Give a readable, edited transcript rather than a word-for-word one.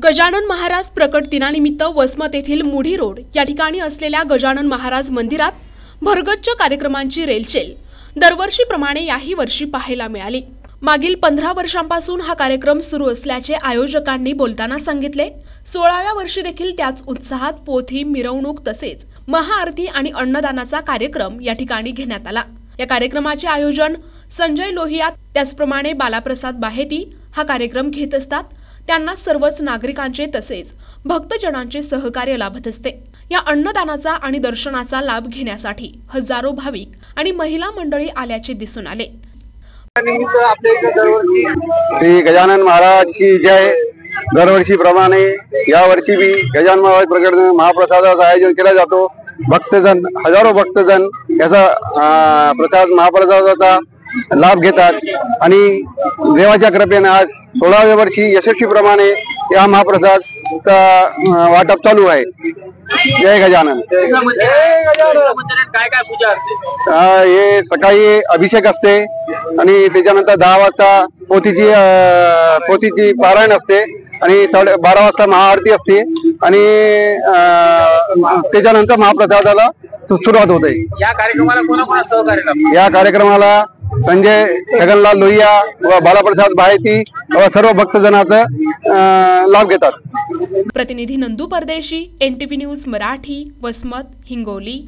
गजानन महाराज प्रकट दिनानिमित्त वसमत येथील मुढी रोड या ठिकाणी असलेल्या गजानन महाराज मंदिरात भरगच्च कार्यक्रमांची रेलचेल दरवर्षीप्रमाणे याही वर्षी पाहायला मिळाली। मागील 15 वर्षांपासून हा कार्यक्रम सुरू असल्याचे आयोजकांनी बोलताना सांगितले। 16व्या वर्षी देखील त्याच उत्साहात पोथी, मिरवणूक तसेच महाआरती आणि अन्नदानाचा कार्यक्रम या ठिकाणी घेण्यात आला। या कार्यक्रमाचे आयोजन संजय लोहिया त्याचप्रमाणे बालाप्रसाद बाहेती हा कार्यक्रम घेत असतात। त्यांना सर्वच नागरिकांचे तसेच भक्तजनांचे सहकार्य लाभत असते। या अन्नदानाचा आणि दर्शनाचा लाभ घेण्यासाठी हजारो भाविक आणि महिला मंडळी आल्याचे दिसून आले। श्री गजानन महाराज की जय। दरवर्षी प्रमाणे या वर्षी भी गजानन महाराज प्रकट महाप्रसादाचं आयोजन केला जातो। भक्तजन हजारो भक्तजन याचा प्रसाद महाप्रसादाचा लाभ घेतात आणि देवाच्या कृपेने आज 16व्या वर्षी यशस्वीप्रमाणे या महाप्रसादाचा वाटप चालू आहे। जय गजानन। काय पूजा असते? हे सकाळी अभिषेक असते आणि त्याच्यानंतर 10 वाजता पोथीची पारायण असते आणि 12 वाजता महाआरती असते आणि त्याच्यानंतर महाप्रसादाला सुरुवात होते। या कार्यक्रमाला कोणाकोणा सहकार्य लाभते? या कार्यक्रमाला संजय छगनलाल लोहिया व बालाप्रसाद बाहेती व सर्व भक्तजनाचा लाभ घेतात। प्रतिनिधी नंदू परदेशी, NTV न्यूज मराठी, वसमत, हिंगोली।